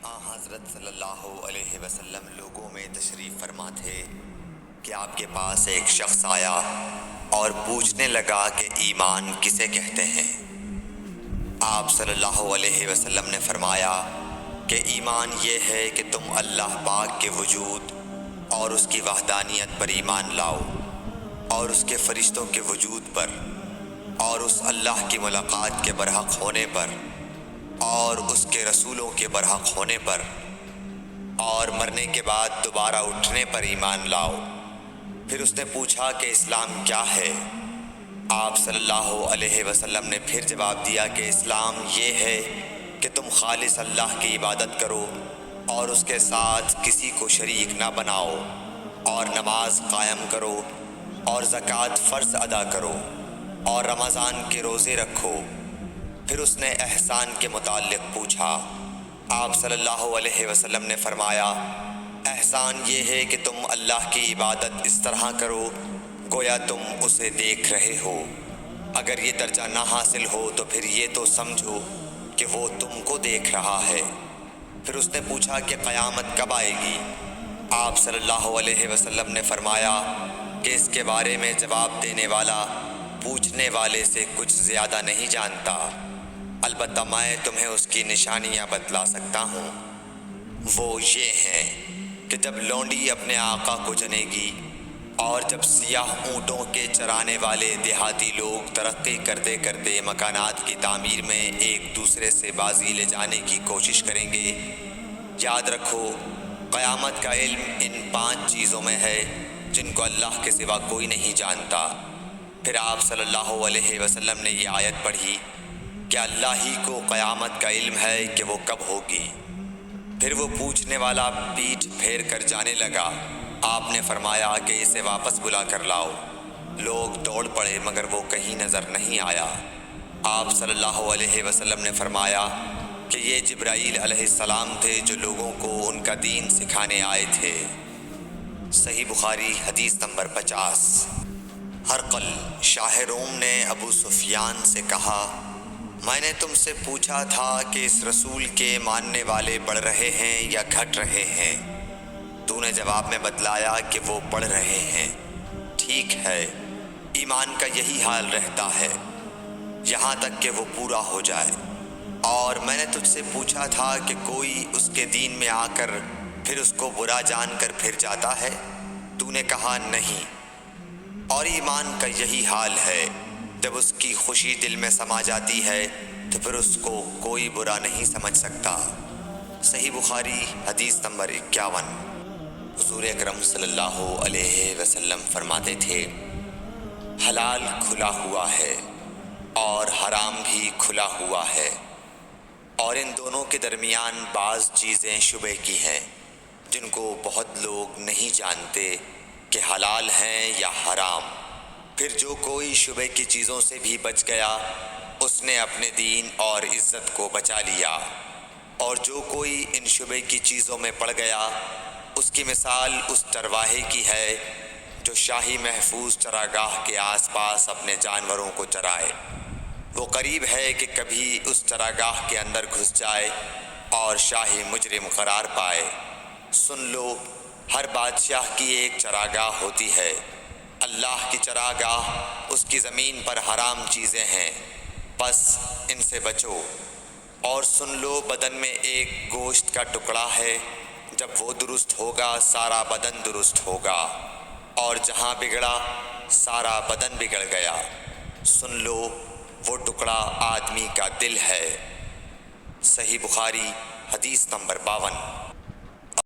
حضرت صلی اللہ علیہ وسلم لوگوں میں تشریف فرما تھے کہ آپ کے پاس ایک شخص آیا اور پوچھنے لگا کہ ایمان کسے کہتے ہیں۔ آپ صلی اللہ علیہ وسلم نے فرمایا کہ ایمان یہ ہے کہ تم اللہ پاک کے وجود اور اس کی وحدانیت پر ایمان لاؤ، اور اس کے فرشتوں کے وجود پر، اور اس اللہ کی ملاقات کے برحق ہونے پر، اور اس کے رسولوں کے برحق ہونے پر، اور مرنے کے بعد دوبارہ اٹھنے پر ایمان لاؤ۔ پھر اس نے پوچھا کہ اسلام کیا ہے؟ آپ صلی اللہ علیہ وسلم نے پھر جواب دیا کہ اسلام یہ ہے کہ تم خالص اللہ کی عبادت کرو اور اس کے ساتھ کسی کو شریک نہ بناؤ، اور نماز قائم کرو، اور زکوٰۃ فرض ادا کرو، اور رمضان کے روزے رکھو۔ پھر اس نے احسان کے متعلق پوچھا۔ آپ صلی اللہ علیہ وسلم نے فرمایا، احسان یہ ہے کہ تم اللہ کی عبادت اس طرح کرو گویا تم اسے دیکھ رہے ہو۔ اگر یہ درجہ نہ حاصل ہو تو پھر یہ تو سمجھو کہ وہ تم کو دیکھ رہا ہے۔ پھر اس نے پوچھا کہ قیامت کب آئے گی؟ آپ صلی اللہ علیہ وسلم نے فرمایا کہ اس کے بارے میں جواب دینے والا پوچھنے والے سے کچھ زیادہ نہیں جانتا، البتہ میں تمہیں اس کی نشانیاں بتلا سکتا ہوں۔ وہ یہ ہیں کہ جب لونڈی اپنے آقا کو جنے گی، اور جب سیاہ اونٹوں کے چرانے والے دیہاتی لوگ ترقی کرتے کرتے مکانات کی تعمیر میں ایک دوسرے سے بازی لے جانے کی کوشش کریں گے، یاد رکھو قیامت کا علم ان 5 چیزوں میں ہے جن کو اللہ کے سوا کوئی نہیں جانتا۔ پھر آپ صلی اللہ علیہ وسلم نے یہ آیت پڑھی کہ اللہ ہی کو قیامت کا علم ہے کہ وہ کب ہوگی۔ پھر وہ پوچھنے والا پیٹھ پھیر کر جانے لگا۔ آپ نے فرمایا کہ اسے واپس بلا کر لاؤ۔ لوگ دوڑ پڑے مگر وہ کہیں نظر نہیں آیا۔ آپ صلی اللہ علیہ وسلم نے فرمایا کہ یہ جبرائیل علیہ السلام تھے جو لوگوں کو ان کا دین سکھانے آئے تھے۔ صحیح بخاری حدیث نمبر 50۔ ہرقل شاہ روم نے ابو سفیان سے کہا، میں نے تم سے پوچھا تھا کہ اس رسول کے ماننے والے بڑھ رہے ہیں یا گھٹ رہے ہیں؟ تو نے جواب میں بتلایا کہ وہ بڑھ رہے ہیں۔ ٹھیک ہے، ایمان کا یہی حال رہتا ہے یہاں تک کہ وہ پورا ہو جائے۔ اور میں نے تجھ سے پوچھا تھا کہ کوئی اس کے دین میں آ کر پھر اس کو برا جان کر پھر جاتا ہے؟ تو نے کہا نہیں۔ اور ایمان کا یہی حال ہے، جب اس کی خوشی دل میں سما جاتی ہے تو پھر اس کو کوئی برا نہیں سمجھ سکتا۔ صحیح بخاری حدیث نمبر 51۔ حضور اکرم صلی اللہ علیہ وسلم فرماتے تھے، حلال کھلا ہوا ہے اور حرام بھی کھلا ہوا ہے، اور ان دونوں کے درمیان بعض چیزیں شبہ کی ہیں جن کو بہت لوگ نہیں جانتے کہ حلال ہیں یا حرام۔ پھر جو کوئی شبہ کی چیزوں سے بھی بچ گیا اس نے اپنے دین اور عزت کو بچا لیا، اور جو کوئی ان شبہ کی چیزوں میں پڑ گیا اس کی مثال اس چرواہے کی ہے جو شاہی محفوظ چراگاہ کے آس پاس اپنے جانوروں کو چرائے۔ وہ قریب ہے کہ کبھی اس چراگاہ کے اندر گھس جائے اور شاہی مجرم قرار پائے۔ سن لو، ہر بادشاہ کی ایک چراگاہ ہوتی ہے۔ اللہ کی چراگاہ اس کی زمین پر حرام چیزیں ہیں، بس ان سے بچو۔ اور سن لو، بدن میں ایک گوشت کا ٹکڑا ہے، جب وہ درست ہوگا سارا بدن درست ہوگا، اور جہاں بگڑا سارا بدن بگڑ گیا۔ سن لو، وہ ٹکڑا آدمی کا دل ہے۔ صحیح بخاری حدیث نمبر 52۔